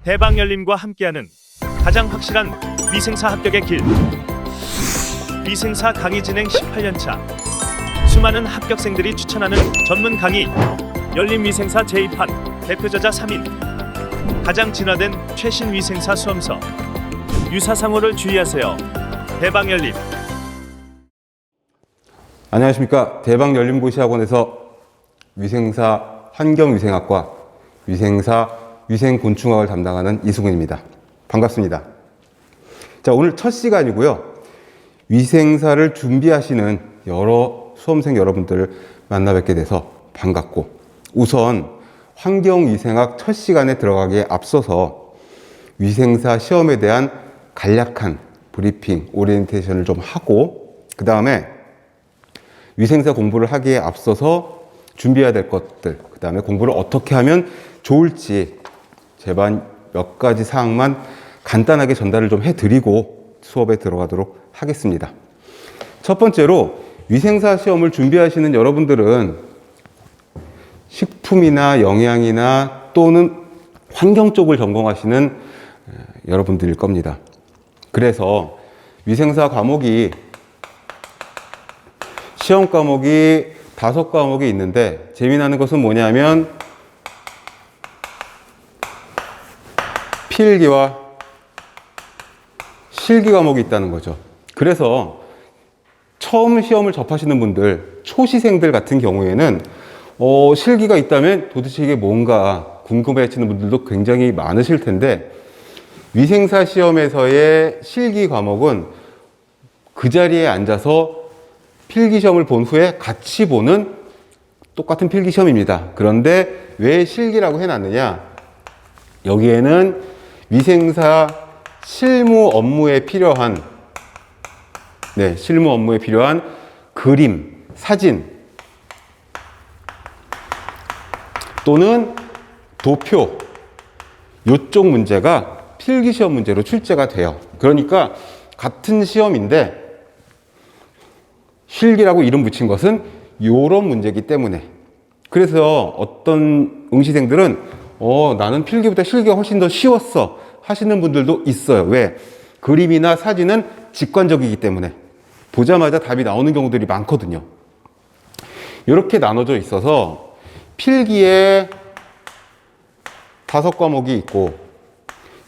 대방열림과 함께하는 가장 확실한 위생사 합격의 길. 위생사 강의 진행 18년차. 수많은 합격생들이 추천하는 전문 강의. 열림위생사 제2판 대표저자 3인. 가장 진화된 최신 위생사 수험서. 유사상호를 주의하세요. 대방열림. 안녕하십니까. 대방열림고시학원에서 위생사 환경위생학과 위생사 위생곤충학을 담당하는 이승훈입니다. 반갑습니다. 자, 오늘 첫 시간이고요. 위생사를 준비하시는 여러 수험생 여러분들을 만나 뵙게 돼서 반갑고, 우선 환경위생학 첫 시간에 들어가기에 앞서서 위생사 시험에 대한 간략한 브리핑, 오리엔테이션을 좀 하고, 그 다음에 위생사 공부를 하기에 앞서서 준비해야 될 것들, 그 다음에 공부를 어떻게 하면 좋을지 제발 몇 가지 사항만 간단하게 전달을 좀 해드리고 수업에 들어가도록 하겠습니다. 첫 번째로 위생사 시험을 준비하시는 여러분들은 식품이나 영양이나 또는 환경 쪽을 전공하시는 여러분들일 겁니다. 그래서 위생사 과목이 시험 과목이 5과목이 있는데 재미나는 것은 뭐냐면 필기와 실기 과목이 있다는 거죠. 그래서 처음 시험을 접하시는 분들, 초시생들 같은 경우에는 실기가 있다면 도대체 이게 뭔가 궁금해 하시는 분들도 굉장히 많으실 텐데, 위생사 시험에서의 실기 과목은 그 자리에 앉아서 필기시험을 본 후에 같이 보는 똑같은 필기시험입니다. 그런데 왜 실기라고 해놨느냐? 여기에는 위생사 실무 업무에 필요한 그림, 사진 또는 도표, 이쪽 문제가 필기시험 문제로 출제가 돼요. 그러니까 같은 시험인데 실기라고 이름 붙인 것은 이런 문제이기 때문에, 그래서 어떤 응시생들은 나는 필기보다 실기가 훨씬 더 쉬웠어 하시는 분들도 있어요. 왜? 그림이나 사진은 직관적이기 때문에 보자마자 답이 나오는 경우들이 많거든요. 이렇게 나눠져 있어서 필기에 5과목이 있고,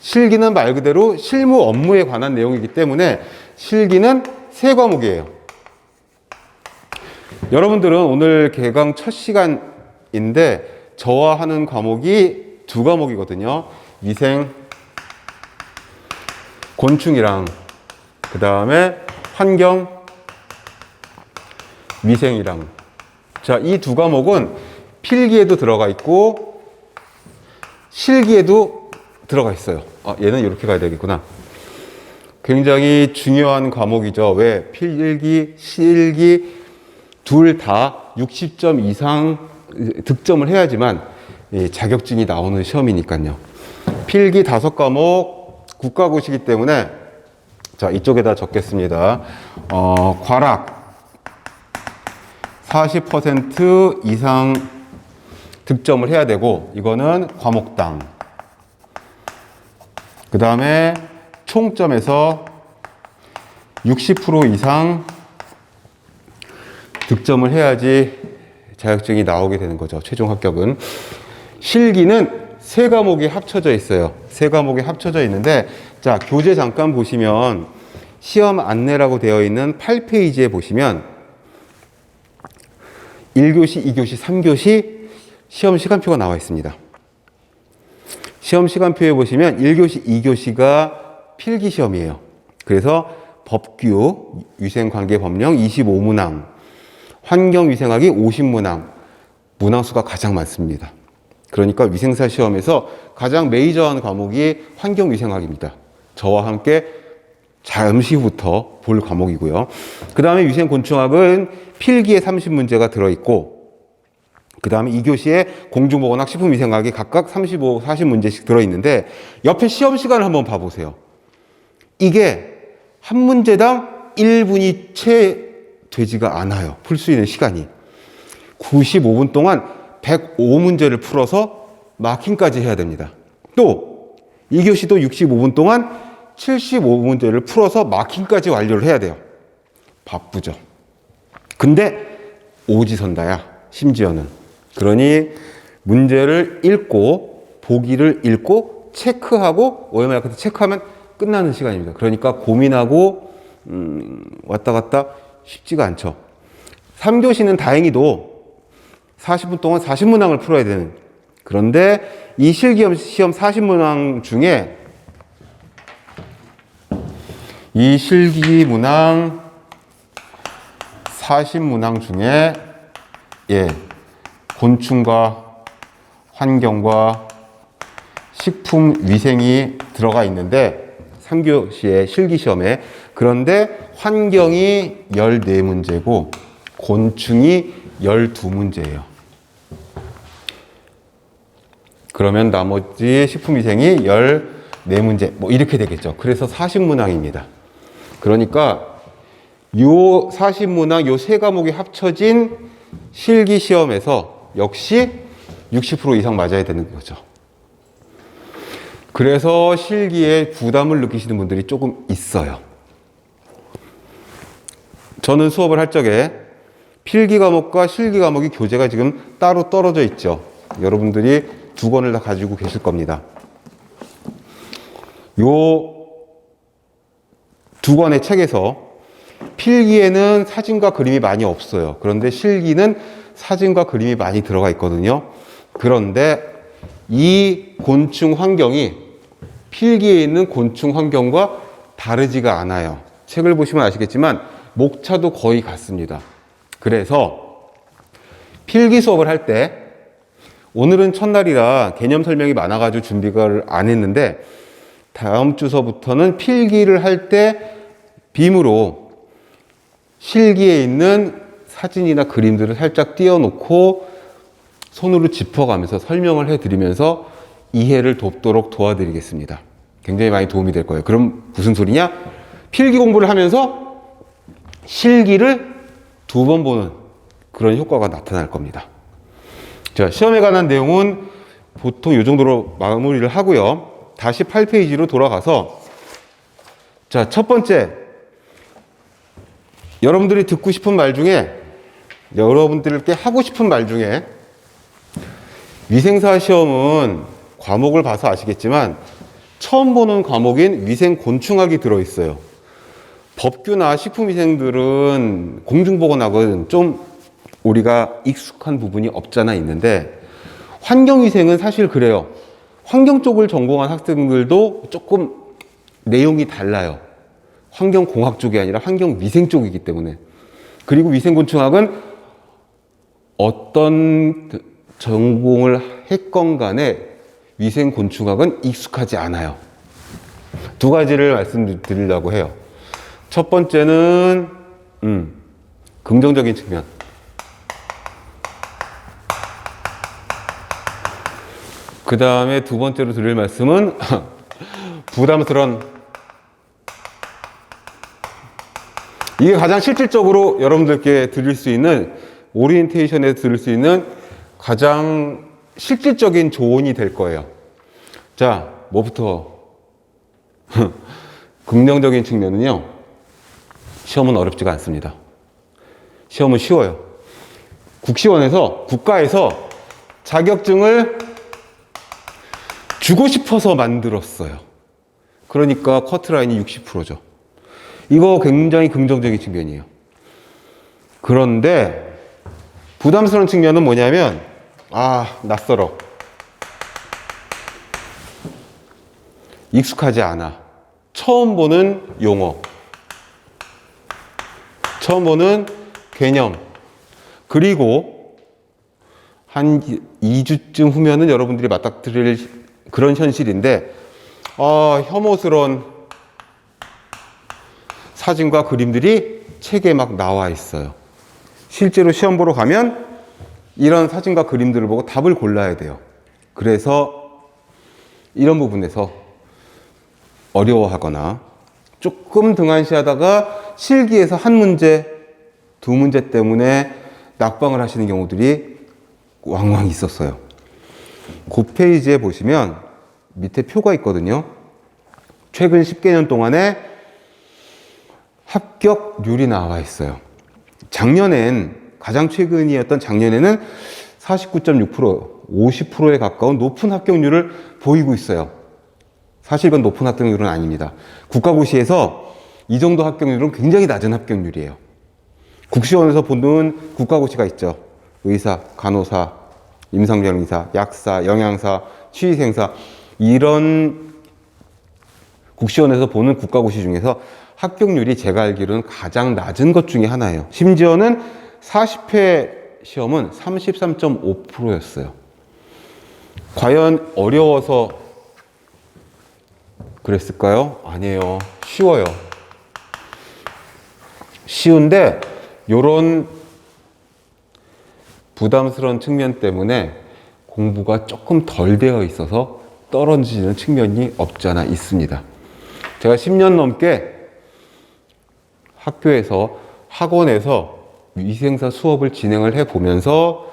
실기는 말 그대로 실무 업무에 관한 내용이기 때문에 실기는 3과목이에요. 여러분들은 오늘 개강 첫 시간인데 저와 하는 과목이 2과목이거든요. 위생, 곤충이랑 그 다음에 환경, 위생이랑. 자, 이 2과목은 필기에도 들어가 있고 실기에도 들어가 있어요. 얘는 이렇게 가야 되겠구나. 굉장히 중요한 과목이죠. 왜? 필기, 실기 둘 다 60점 이상 득점을 해야지만 자격증이 나오는 시험이니까요. 필기 5과목 국가고시이기 때문에, 자, 이쪽에다 적겠습니다. 과락 40% 이상 득점을 해야 되고, 이거는 과목당. 그 다음에 총점에서 60% 이상 득점을 해야지 자격증이 나오게 되는 거죠. 최종 합격은. 실기는 3과목이 합쳐져 있어요. 3과목이 합쳐져 있는데, 자, 교재 잠깐 보시면 시험 안내라고 되어 있는 8페이지에 보시면 1교시, 2교시, 3교시 시험 시간표가 나와 있습니다. 시험 시간표에 보시면 1교시, 2교시가 필기 시험이에요. 그래서 법규, 위생관계법령 25문항, 환경위생학이 50문항, 문항수가 가장 많습니다. 그러니까 위생사 시험에서 가장 메이저한 과목이 환경위생학입니다. 저와 함께 잠시 후부터 볼 과목이고요. 그 다음에 위생곤충학은 필기에 30문제가 들어있고, 그 다음에 2교시에 공중보건학, 식품위생학이 각각 35, 40문제씩 들어있는데, 옆에 시험 시간을 한번 봐보세요. 이게 한 문제당 1분이 채 되지가 않아요. 풀 수 있는 시간이. 95분 동안 105문제를 풀어서 마킹까지 해야 됩니다. 또 2교시도 65분 동안 75문제를 풀어서 마킹까지 완료를 해야 돼요. 바쁘죠. 근데 오지선다야, 심지어는. 그러니 문제를 읽고 보기를 읽고 체크하고 OMR 같은 체크하면 끝나는 시간입니다. 그러니까 고민하고 왔다 갔다 쉽지가 않죠. 3교시는 다행히도 40분 동안 40문항을 풀어야 되는, 그런데 이 실기시험 40문항 중에 이 실기문항 40문항 중에 곤충과 환경과 식품 위생이 들어가 있는데 3교시의 실기시험에, 그런데 환경이 14문제고 곤충이 12문제예요. 그러면 나머지 식품위생이 14문제, 뭐 이렇게 되겠죠. 그래서 40문항입니다. 그러니까 요 40문항 요 세 과목이 합쳐진 실기시험에서 역시 60% 이상 맞아야 되는 거죠. 그래서 실기에 부담을 느끼시는 분들이 조금 있어요. 저는 수업을 할 적에 필기 과목과 실기 과목이 교재가 지금 따로 떨어져 있죠. 여러분들이 두 권을 다 가지고 계실 겁니다. 요 두 권의 책에서 필기에는 사진과 그림이 많이 없어요. 그런데 실기는 사진과 그림이 많이 들어가 있거든요. 그런데 이 곤충 환경이 필기에 있는 곤충 환경과 다르지가 않아요. 책을 보시면 아시겠지만 목차도 거의 같습니다. 그래서 필기 수업을 할 때, 오늘은 첫날이라 개념 설명이 많아가지고 준비를 안 했는데 다음 주서부터는 필기를 할 때 빔으로 실기에 있는 사진이나 그림들을 살짝 띄워놓고 손으로 짚어가면서 설명을 해드리면서 이해를 돕도록 도와드리겠습니다. 굉장히 많이 도움이 될 거예요. 그럼 무슨 소리냐? 필기 공부를 하면서 실기를 두 번 보는 그런 효과가 나타날 겁니다. 자, 시험에 관한 내용은 보통 이 정도로 마무리를 하고요. 다시 8페이지로 돌아가서, 자, 첫 번째, 여러분들이 듣고 싶은 말 중에, 여러분들께 하고 싶은 말 중에, 위생사 시험은 과목을 봐서 아시겠지만 처음 보는 과목인 위생곤충학이 들어있어요. 법규나 식품위생들은 공중보건학은 좀 우리가 익숙한 부분이 없잖아 있는데, 환경위생은 사실 그래요. 환경 쪽을 전공한 학생들도 조금 내용이 달라요. 환경공학 쪽이 아니라 환경위생 쪽이기 때문에. 그리고 위생곤충학은 어떤 전공을 했건 간에 위생곤충학은 익숙하지 않아요. 두 가지를 말씀드리려고 해요. 첫 번째는 긍정적인 측면. 그 다음에 두 번째로 드릴 말씀은 부담스러운, 이게 가장 실질적으로 여러분들께 드릴 수 있는, 오리엔테이션에서 드릴 수 있는 가장 실질적인 조언이 될 거예요. 자, 뭐부터? 긍정적인 측면은요, 시험은 어렵지가 않습니다. 시험은 쉬워요. 국가에서 자격증을 주고 싶어서 만들었어요. 그러니까 커트라인이 60%죠. 이거 굉장히 긍정적인 측면이에요. 그런데 부담스러운 측면은 뭐냐면, 낯설어. 익숙하지 않아. 처음 보는 용어. 처음 보는 개념. 그리고 한 2주쯤 후면은 여러분들이 맞닥뜨릴 그런 현실인데, 혐오스러운 사진과 그림들이 책에 막 나와 있어요. 실제로 시험 보러 가면 이런 사진과 그림들을 보고 답을 골라야 돼요. 그래서 이런 부분에서 어려워하거나 조금 등한시하다가 실기에서 한 문제, 두 문제 때문에 낙방을 하시는 경우들이 왕왕 있었어요. 그 페이지에 보시면 밑에 표가 있거든요. 최근 10개년 동안에 합격률이 나와 있어요. 가장 최근이었던 작년에는 49.6%, 50%에 가까운 높은 합격률을 보이고 있어요. 사실 이건 높은 합격률은 아닙니다. 국가고시에서 이 정도 합격률은 굉장히 낮은 합격률이에요. 국시원에서 보는 국가고시가 있죠. 의사, 간호사, 임상병리사, 약사, 영양사, 취의생사, 이런 국시원에서 보는 국가고시 중에서 합격률이 제가 알기로는 가장 낮은 것 중에 하나예요. 심지어는 40회 시험은 33.5%였어요. 과연 어려워서 그랬을까요? 아니에요. 쉬워요. 쉬운데 요런 부담스러운 측면 때문에 공부가 조금 덜 되어 있어서 떨어지는 측면이 없지 않아 있습니다. 제가 10년 넘게 학원에서 위생사 수업을 진행을 해보면서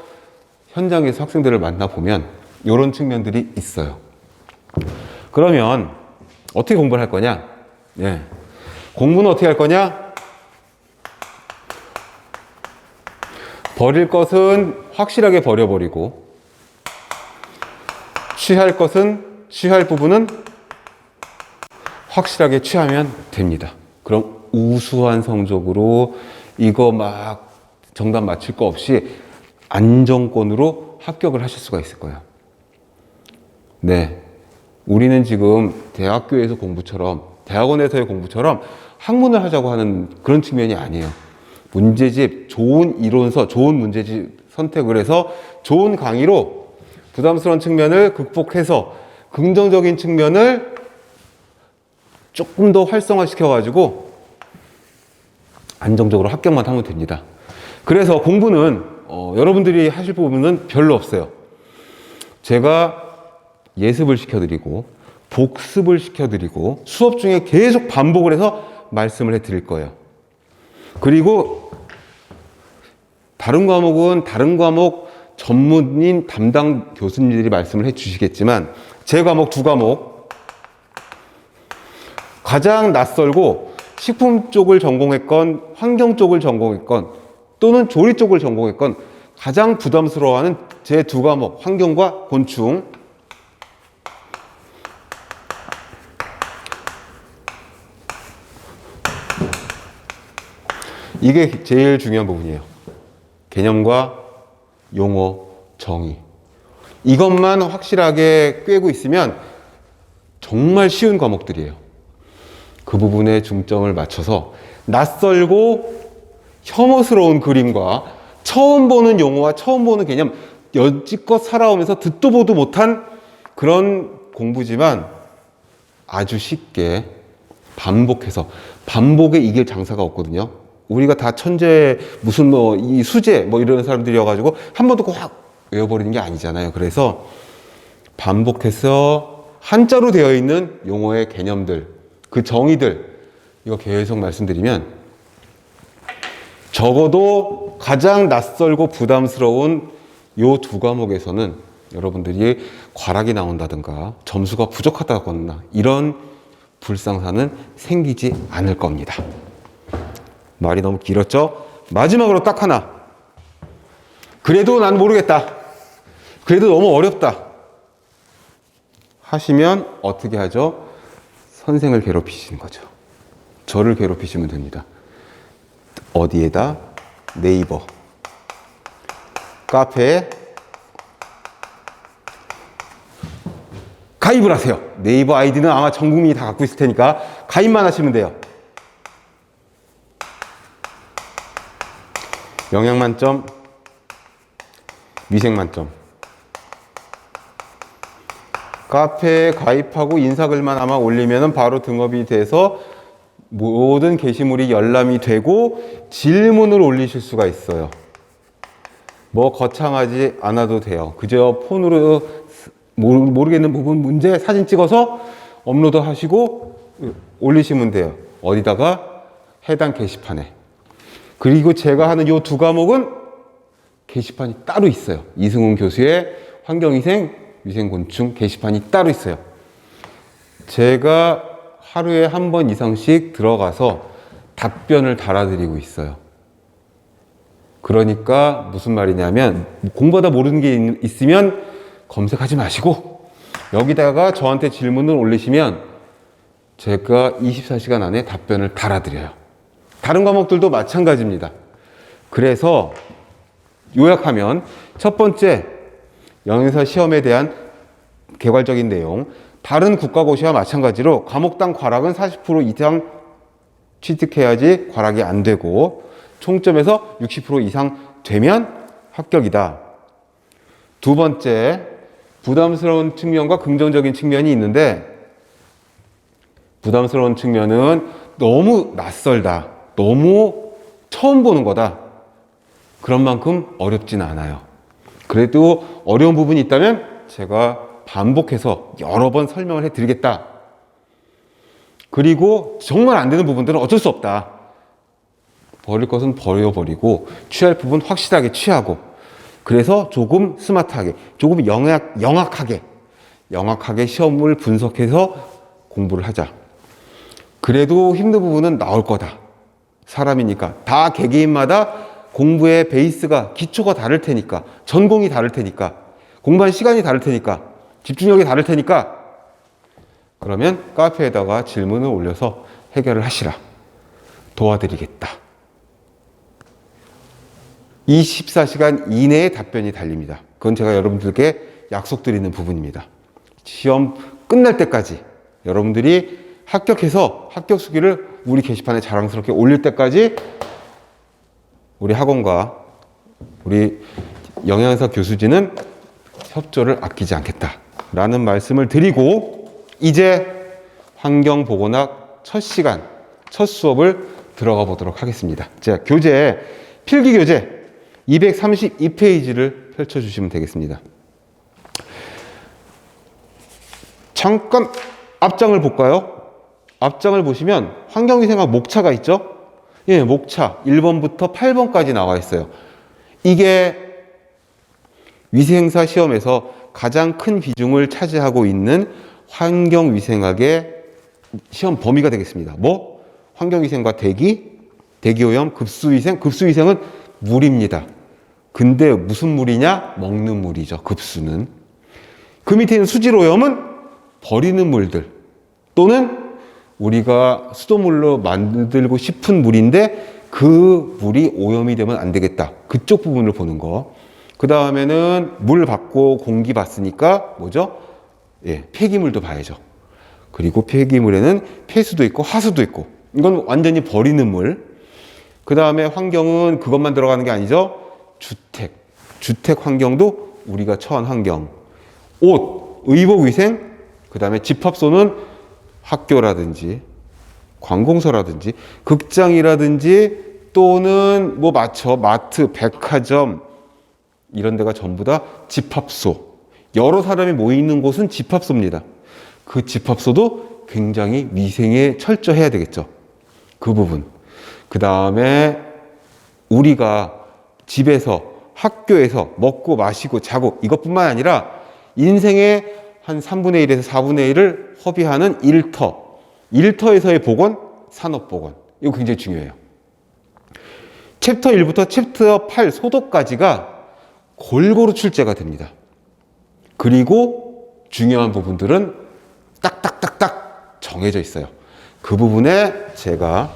현장에서 학생들을 만나보면 이런 측면들이 있어요. 그러면 어떻게 공부를 할 거냐? 공부는 어떻게 할 거냐? 버릴 것은 확실하게 버려버리고, 취할 부분은 확실하게 취하면 됩니다. 그럼 우수한 성적으로 이거 막 정답 맞힐 거 없이 안정권으로 합격을 하실 수가 있을 거예요. 네. 우리는 지금 대학교에서 대학원에서의 공부처럼 학문을 하자고 하는 그런 측면이 아니에요. 문제집, 좋은 이론서, 좋은 문제집 선택을 해서 좋은 강의로 부담스러운 측면을 극복해서 긍정적인 측면을 조금 더 활성화시켜가지고 안정적으로 합격만 하면 됩니다. 그래서 공부는 여러분들이 하실 부분은 별로 없어요. 제가 예습을 시켜드리고 복습을 시켜드리고 수업 중에 계속 반복을 해서 말씀을 해드릴 거예요. 그리고 다른 과목은 다른 과목 전문인 담당 교수님들이 말씀을 해주시겠지만 제 과목 두 과목 가장 낯설고 식품 쪽을 전공했건 환경 쪽을 전공했건 또는 조리 쪽을 전공했건 가장 부담스러워하는 제 두 과목 환경과 곤충, 이게 제일 중요한 부분이에요. 개념과 용어, 정의. 이것만 확실하게 꿰고 있으면 정말 쉬운 과목들이에요. 그 부분에 중점을 맞춰서 낯설고 혐오스러운 그림과 처음 보는 용어와 처음 보는 개념, 여지껏 살아오면서 듣도 보도 못한 그런 공부지만 아주 쉽게 반복해서, 반복에 이길 장사가 없거든요. 우리가 다 천재, 무슨 이 수재 이런 사람들이어가지고 한 번 듣고 확 외워버리는 게 아니잖아요. 그래서 반복해서 한자로 되어 있는 용어의 개념들, 그 정의들, 이거 계속 말씀드리면 적어도 가장 낯설고 부담스러운 요 두 과목에서는 여러분들이 과락이 나온다든가 점수가 부족하다거나 이런 불상사는 생기지 않을 겁니다. 말이 너무 길었죠? 마지막으로 딱 하나. 그래도 난 모르겠다. 그래도 너무 어렵다. 하시면 어떻게 하죠? 선생을 괴롭히시는 거죠. 저를 괴롭히시면 됩니다. 어디에다? 네이버, 카페에 가입을 하세요. 네이버 아이디는 아마 전 국민이 다 갖고 있을 테니까 가입만 하시면 돼요. 영양 만점, 위생 만점. 카페에 가입하고 인사글만 아마 올리면 바로 등업이 돼서 모든 게시물이 열람이 되고 질문을 올리실 수가 있어요. 거창하지 않아도 돼요. 그저 폰으로 모르겠는 부분 문제 사진 찍어서 업로드 하시고 올리시면 돼요. 어디다가? 해당 게시판에. 그리고 제가 하는 요 두 과목은 게시판이 따로 있어요. 이승훈 교수의 환경위생, 위생곤충 게시판이 따로 있어요. 제가 하루에 한 번 이상씩 들어가서 답변을 달아드리고 있어요. 그러니까 무슨 말이냐면 공부하다 모르는 게 있으면 검색하지 마시고 여기다가 저한테 질문을 올리시면 제가 24시간 안에 답변을 달아드려요. 다른 과목들도 마찬가지입니다. 그래서 요약하면 첫 번째, 영양사 시험에 대한 개괄적인 내용. 다른 국가고시와 마찬가지로 과목당 과락은 40% 이상 취득해야지 과락이 안 되고 총점에서 60% 이상 되면 합격이다. 두 번째, 부담스러운 측면과 긍정적인 측면이 있는데 부담스러운 측면은 너무 낯설다. 너무 처음 보는 거다. 그런 만큼 어렵진 않아요. 그래도 어려운 부분이 있다면 제가 반복해서 여러 번 설명을 해드리겠다. 그리고 정말 안 되는 부분들은 어쩔 수 없다. 버릴 것은 버려버리고 취할 부분 확실하게 취하고 그래서 조금 스마트하게, 조금 영악하게 시험을 분석해서 공부를 하자. 그래도 힘든 부분은 나올 거다. 사람이니까. 다 개개인마다 공부의 베이스가, 기초가 다를 테니까, 전공이 다를 테니까, 공부한 시간이 다를 테니까, 집중력이 다를 테니까, 그러면 카페에다가 질문을 올려서 해결을 하시라. 도와드리겠다. 24시간 이내에 답변이 달립니다. 그건 제가 여러분들께 약속드리는 부분입니다. 시험 끝날 때까지 여러분들이 합격해서 합격 수기를 우리 게시판에 자랑스럽게 올릴 때까지 우리 학원과 우리 영양사 교수진은 협조를 아끼지 않겠다라는 말씀을 드리고 이제 환경보건학 첫 시간, 첫 수업을 들어가 보도록 하겠습니다. 자, 교재, 필기 교재 232페이지를 펼쳐주시면 되겠습니다. 잠깐 앞장을 볼까요? 앞장을 보시면 환경위생학 목차가 있죠? 예, 목차 1번부터 8번까지 나와 있어요. 이게 위생사 시험에서 가장 큰 비중을 차지하고 있는 환경위생학의 시험 범위가 되겠습니다. 뭐? 환경위생과 대기, 대기오염, 급수위생. 급수위생은 물입니다. 근데 무슨 물이냐? 먹는 물이죠. 급수는. 그 밑에 있는 수질오염은 버리는 물들 또는 우리가 수돗물로 만들고 싶은 물인데 그 물이 오염이 되면 안 되겠다. 그쪽 부분을 보는 거. 그 다음에는 물 받고 공기 받으니까 뭐죠? 예, 폐기물도 봐야죠. 그리고 폐기물에는 폐수도 있고 하수도 있고 이건 완전히 버리는 물. 그 다음에 환경은 그것만 들어가는 게 아니죠. 주택 환경도 우리가 처한 환경. 옷, 의복위생, 그 다음에 집합소는 학교라든지 관공서라든지 극장이라든지 또는 뭐 마트, 백화점 이런 데가 전부 다 집합소. 여러 사람이 모이는 곳은 집합소입니다. 그 집합소도 굉장히 위생에 철저해야 되겠죠. 그 부분. 그 다음에 우리가 집에서 학교에서 먹고 마시고 자고 이것뿐만 아니라 인생의 한 3분의 1에서 4분의 1을 허비하는 일터. 일터에서의 보건, 산업보건. 이거 굉장히 중요해요. 챕터 1부터 챕터 8 소독까지가 골고루 출제가 됩니다. 그리고 중요한 부분들은 딱딱딱딱 정해져 있어요. 그 부분에 제가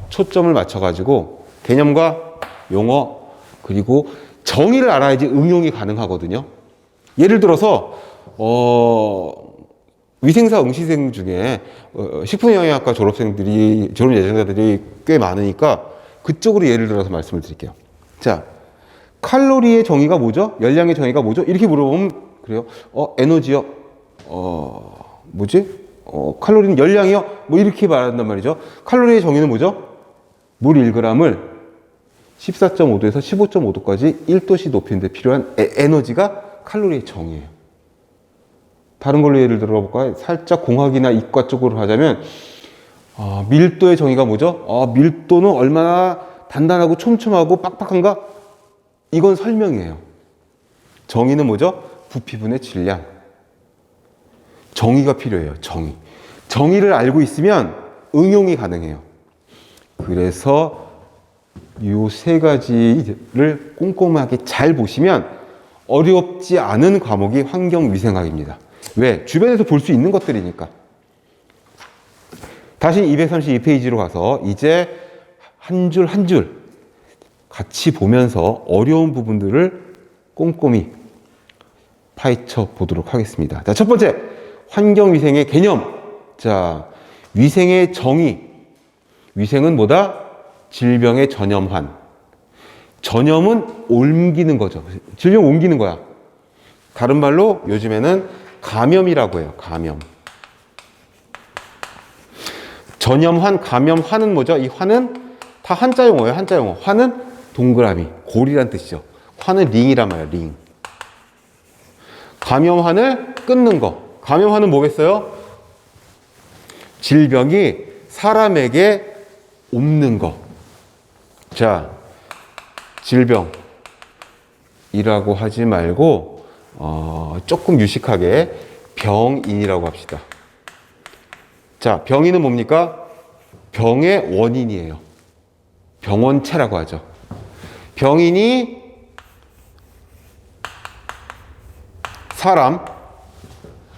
초점을 맞춰가지고 개념과 용어 그리고 정의를 알아야지 응용이 가능하거든요. 예를 들어서 위생사 응시생 중에 식품영양학과 졸업 예정자들이 꽤 많으니까 그쪽으로 예를 들어서 말씀을 드릴게요. 자, 칼로리의 정의가 뭐죠? 열량의 정의가 뭐죠? 이렇게 물어보면 그래요. 에너지요. 칼로리는 열량이요. 뭐 이렇게 말한단 말이죠. 칼로리의 정의는 뭐죠? 물 1g을 14.5도에서 15.5도까지 1도씩 높이는 데 필요한 에너지가 칼로리의 정의예요. 다른 걸로 예를 들어볼까요? 살짝 공학이나 이과 쪽으로 하자면 밀도의 정의가 뭐죠? 밀도는 얼마나 단단하고 촘촘하고 빡빡한가? 이건 설명이에요. 정의는 뭐죠? 부피분의 질량. 정의가 필요해요. 정의. 정의를 알고 있으면 응용이 가능해요. 그래서 이 세 가지를 꼼꼼하게 잘 보시면 어렵지 않은 과목이 환경위생학입니다. 왜? 주변에서 볼 수 있는 것들이니까. 다시 232페이지로 가서 이제 한 줄 한 줄 같이 보면서 어려운 부분들을 꼼꼼히 파헤쳐 보도록 하겠습니다. 자, 첫 번째, 환경위생의 개념. 자, 위생의 정의. 위생은 뭐다? 질병의 전염환. 전염은 옮기는 거죠. 질병 옮기는 거야. 다른 말로 요즘에는 감염이라고 해요. 감염. 전염환, 감염환은 뭐죠? 이 환은 다 한자 용어예요. 한자 용어. 환은 동그라미, 골이란 뜻이죠. 환은 링이란 말이에요. 링. 감염환을 끊는 거. 감염환은 뭐겠어요? 질병이 사람에게 옮는 거. 자, 질병이라고 하지 말고 조금 유식하게 병인이라고 합시다. 자, 병인은 뭡니까? 병의 원인이에요. 병원체라고 하죠. 병인이 사람,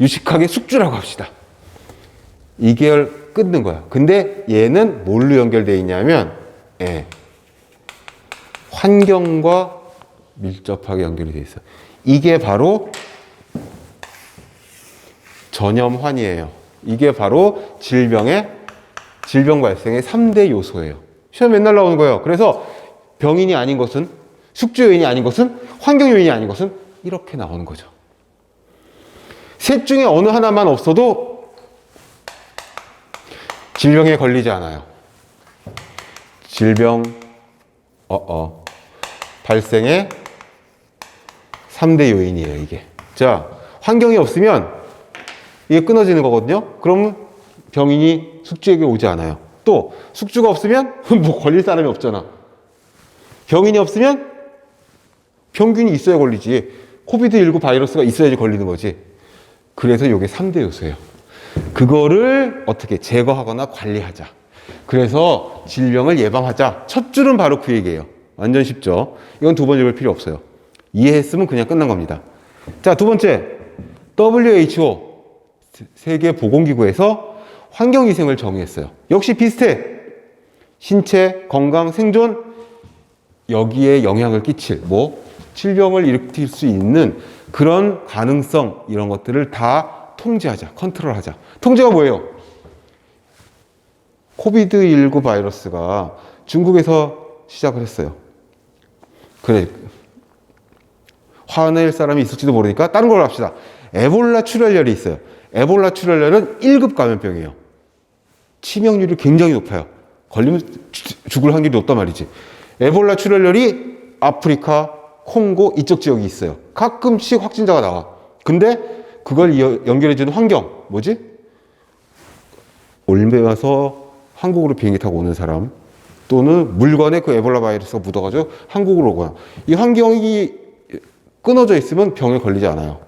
유식하게 숙주라고 합시다. 이 계열 끊는 거야. 근데 얘는 뭘로 연결되어 있냐면, 환경과 밀접하게 연결이 되어 있어요. 이게 바로 전염환이에요. 이게 바로 질병 발생의 3대 요소예요. 시험 맨날 나오는 거예요. 그래서 병인이 아닌 것은, 숙주 요인이 아닌 것은, 환경 요인이 아닌 것은 이렇게 나오는 거죠. 셋 중에 어느 하나만 없어도 질병에 걸리지 않아요. 질병 발생의 3대 요인이에요, 이게. 자, 환경이 없으면 이게 끊어지는 거거든요. 그럼 병인이 숙주에게 오지 않아요. 또 숙주가 없으면 뭐 걸릴 사람이 없잖아. 병인이 없으면 병균이 있어야 걸리지. 코비드19 바이러스가 있어야지 걸리는 거지. 그래서 이게 3대 요소예요. 그거를 어떻게 제거하거나 관리하자. 그래서 질병을 예방하자. 첫 줄은 바로 그 얘기예요. 완전 쉽죠? 이건 두 번 읽을 필요 없어요. 이해했으면 그냥 끝난 겁니다. 자, 두 번째, WHO, 세계보건기구에서 환경위생을 정의했어요. 역시 비슷해. 신체, 건강, 생존, 여기에 영향을 끼칠, 질병을 일으킬 수 있는 그런 가능성, 이런 것들을 다 통제하자, 컨트롤하자. 통제가 뭐예요? 코비드19 바이러스가 중국에서 시작을 했어요. 그래, 화낼 사람이 있을지도 모르니까 다른 걸로 합시다. 에볼라 출혈열이 있어요. 에볼라 출혈열은 1급 감염병이에요. 치명률이 굉장히 높아요. 걸리면 죽을 확률이 높단 말이지. 에볼라 출혈열이 아프리카, 콩고 이쪽 지역이 있어요. 가끔씩 확진자가 나와. 근데 그걸 연결해주는 환경, 올메와서 한국으로 비행기 타고 오는 사람, 또는 물건에 그 에볼라 바이러스가 묻어가지고 한국으로 오거나, 이 환경이 끊어져 있으면 병에 걸리지 않아요.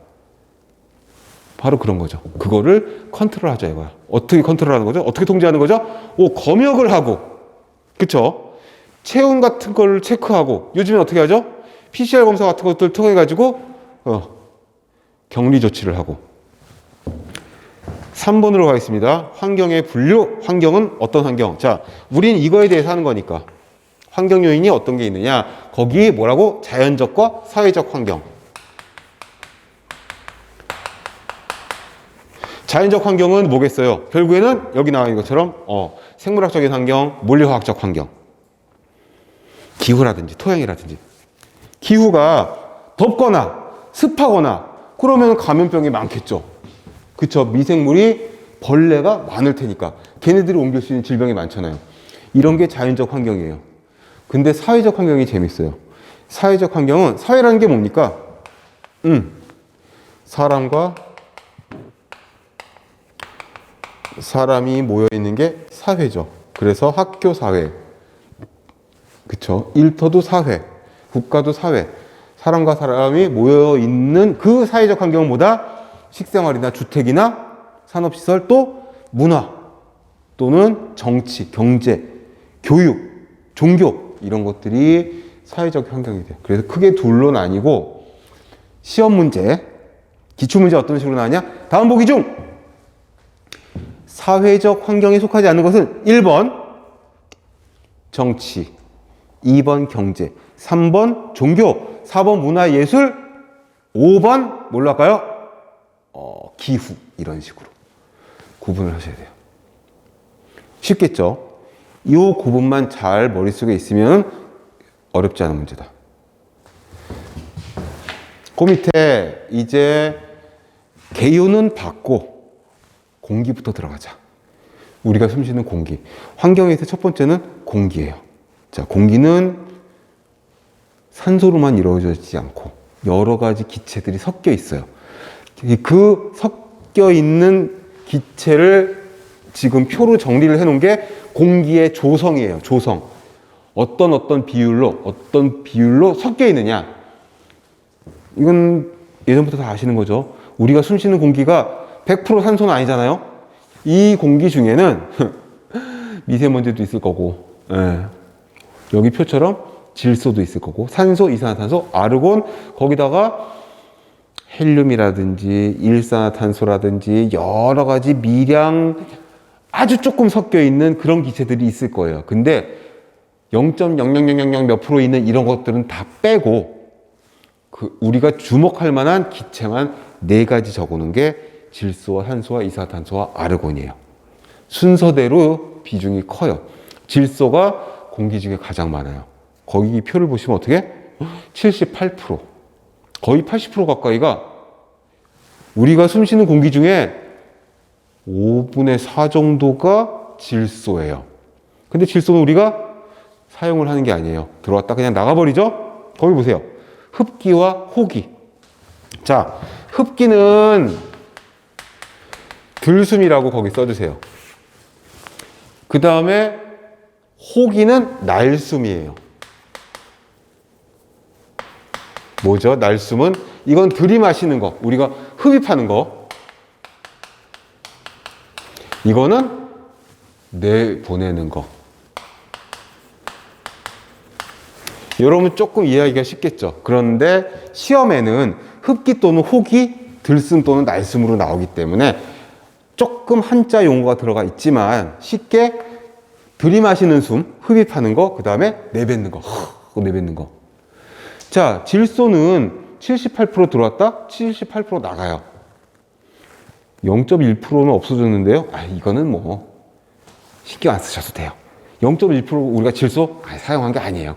바로 그런 거죠. 그거를 컨트롤하자 이거야. 어떻게 컨트롤하는 거죠? 어떻게 통제하는 거죠? 검역을 하고, 그쵸? 체온 같은 걸 체크하고, 요즘엔 어떻게 하죠? PCR 검사 같은 것들 통해 가지고 격리 조치를 하고. 3번으로 가겠습니다. 환경의 분류. 환경은 어떤 환경? 자, 우린 이거에 대해서 하는 거니까. 환경 요인이 어떤 게 있느냐? 거기 뭐라고? 자연적과 사회적 환경. 자연적 환경은 뭐겠어요? 결국에는 여기 나와 있는 것처럼 생물학적인 환경, 물리화학적 환경. 기후라든지 토양이라든지. 기후가 덥거나 습하거나 그러면 감염병이 많겠죠. 그쵸? 미생물이 벌레가 많을 테니까 걔네들이 옮길 수 있는 질병이 많잖아요. 이런 게 자연적 환경이에요. 근데 사회적 환경이 재밌어요. 사회적 환경은, 사회라는 게 뭡니까? 사람이 모여있는 게 사회죠. 그래서 학교 사회, 그쵸? 일터도 사회, 국가도 사회, 사람과 사람이 모여있는 그 사회적 환경은 뭐다? 식생활이나 주택이나 산업시설, 또 문화 또는 정치, 경제, 교육, 종교 이런 것들이 사회적 환경이 돼요. 그래서 크게 둘로 나뉘고 시험 문제, 기출 문제 어떤 식으로 나왔냐? 다음 보기 중 사회적 환경에 속하지 않는 것은 1번 정치, 2번 경제, 3번 종교, 4번 문화예술, 5번 뭘로 할까요? 기후 이런 식으로 구분을 하셔야 돼요. 쉽겠죠? 이 구분만 잘 머릿속에 있으면 어렵지 않은 문제다. 그 밑에 이제 개요는 받고 공기부터 들어가자. 우리가 숨쉬는 공기. 환경에서 첫 번째는 공기예요. 자, 공기는 산소로만 이루어지지 않고 여러 가지 기체들이 섞여 있어요. 그 섞여 있는 기체를 지금 표로 정리를 해놓은 게 공기의 조성이에요. 조성. 어떤 비율로 섞여 있느냐. 이건 예전부터 다 아시는 거죠. 우리가 숨쉬는 공기가 100% 산소는 아니잖아요. 이 공기 중에는 미세먼지도 있을 거고, 예. 여기 표처럼 질소도 있을 거고, 산소, 이산화탄소, 아르곤, 거기다가 헬륨이라든지 일산화탄소라든지 여러 가지 미량 아주 조금 섞여 있는 그런 기체들이 있을 거예요. 근데 0.0000 몇 프로 있는 이런 것들은 다 빼고 우리가 주목할 만한 기체만 4가지 적어놓은 게 질소와 산소와 이산화탄소와 아르곤이에요. 순서대로 비중이 커요. 질소가 공기 중에 가장 많아요. 거기 표를 보시면 어떻게? 78%. 거의 80% 가까이가 우리가 숨쉬는 공기 중에 5분의 4 정도가 질소예요. 근데 질소는 우리가 사용을 하는 게 아니에요. 들어왔다 그냥 나가버리죠? 거기 보세요. 흡기와 호기. 자, 흡기는 들숨이라고 거기 써주세요. 그 다음에 호기는 날숨이에요. 뭐죠? 날숨은 이건 들이마시는 거, 우리가 흡입하는 거. 이거는 내보내는 거. 여러분 조금 이해하기가 쉽겠죠. 그런데 시험에는 흡기 또는 호기, 들숨 또는 날숨으로 나오기 때문에 조금 한자 용어가 들어가 있지만 쉽게 들이마시는 숨, 흡입하는 거, 그 다음에 내뱉는 거, 내뱉는 거. 자, 질소는 78% 들어왔다, 78% 나가요. 0.1%는 없어졌는데요. 이거는 뭐 신경 안 쓰셔도 돼요. 0.1% 우리가 질소 사용한 게 아니에요.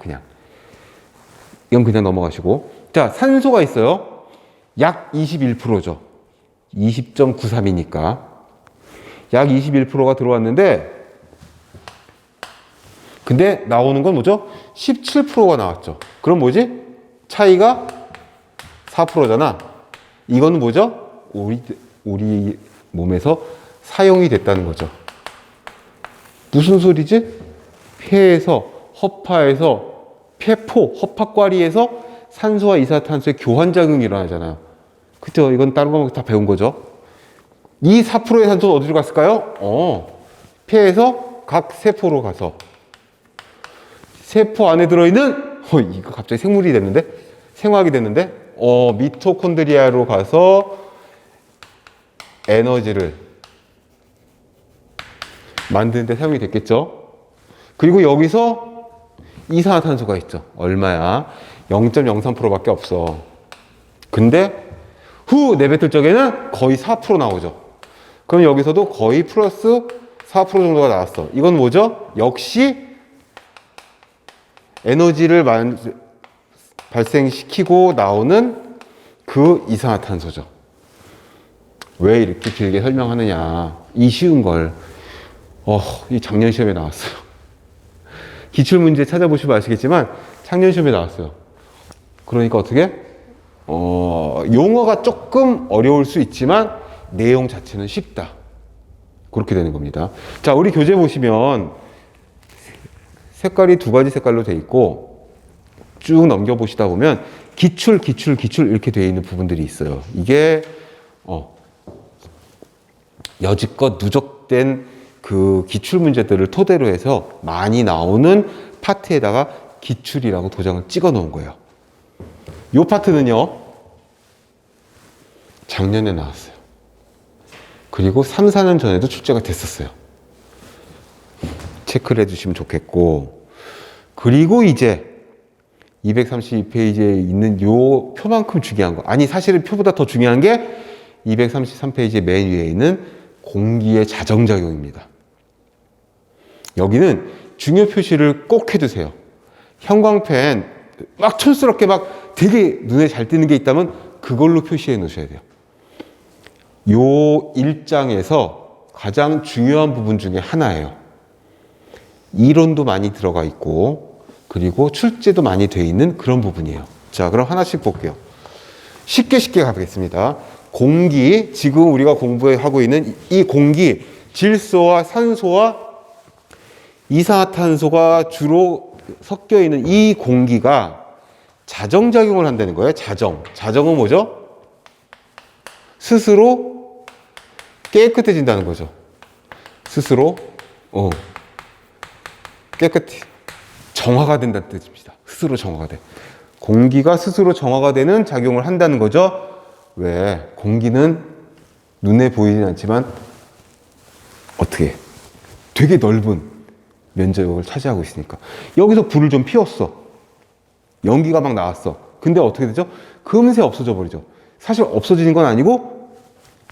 이건 그냥 넘어가시고. 자, 산소가 있어요. 약 21%죠. 20.93이니까. 약 21%가 들어왔는데, 근데 나오는 건 뭐죠? 17%가 나왔죠. 그럼 뭐지? 차이가 4%잖아. 이거는 뭐죠? 우리 몸에서 사용이 됐다는 거죠. 무슨 소리지? 폐에서, 허파에서, 폐포, 허파과리에서 산소와 이산화탄소의 교환작용이 일어나잖아요. 그죠? 이건 다른 거 다 배운 거죠. 이 4%의 산소는 어디로 갔을까요? 폐에서 각 세포로 가서 세포 안에 들어있는 이거 갑자기 생물이 됐는데? 생화학이 됐는데? 미토콘드리아로 가서 에너지를 만드는 데 사용이 됐겠죠? 그리고 여기서 이산화탄소가 있죠. 얼마야? 0.03%밖에 없어. 근데 후 내뱉을 적에는 거의 4% 나오죠. 그럼 여기서도 거의 플러스 4% 정도가 나왔어. 이건 뭐죠? 역시 에너지를 발생시키고 나오는 그 이산화탄소죠. 왜 이렇게 길게 설명하느냐. 이 쉬운 걸. 이 작년 시험에 나왔어요. 기출문제 찾아보시면 아시겠지만 작년 시험에 나왔어요. 그러니까 어떻게? 용어가 조금 어려울 수 있지만 내용 자체는 쉽다. 그렇게 되는 겁니다. 자, 우리 교재 보시면 색깔이 2가지 색깔로 돼 있고 쭉 넘겨보시다 보면 기출 이렇게 되어 있는 부분들이 있어요. 이게 여지껏 누적된 잘못된 그 기출 문제들을 토대로 해서 많이 나오는 파트에다가 기출이라고 도장을 찍어 놓은 거예요. 이 파트는요, 작년에 나왔어요. 그리고 3, 4년 전에도 출제가 됐었어요. 체크를 해주시면 좋겠고, 그리고 이제 232페이지에 있는 요 표만큼 중요한 거, 아니 사실은 표보다 더 중요한 게 233페이지 맨 위에 있는 공기의 자정작용입니다. 여기는 중요 표시를 꼭 해두세요. 형광펜 막 촌스럽게 막 되게 눈에 잘 띄는 게 있다면 그걸로 표시해 놓으셔야 돼요. 요 1장에서 가장 중요한 부분 중에 하나예요. 이론도 많이 들어가 있고 그리고 출제도 많이 돼 있는 그런 부분이에요. 자, 그럼 하나씩 볼게요. 쉽게 가보겠습니다. 공기, 지금 우리가 공부하고 있는 이 공기, 질소와 산소와 이산화탄소가 주로 섞여 있는 이 공기가 자정작용을 한다는 거예요. 자정은 뭐죠? 스스로 깨끗해진다는 거죠. 스스로 깨끗이 정화가 된다는 뜻입니다. 스스로 정화가 돼. 공기가 스스로 정화가 되는 작용을 한다는 거죠. 왜? 공기는 눈에 보이진 않지만 어떻게? 되게 넓은 면적을 차지하고 있으니까. 여기서 불을 좀 피웠어. 연기가 막 나왔어. 근데 어떻게 되죠? 금세 없어져 버리죠. 사실 없어지는 건 아니고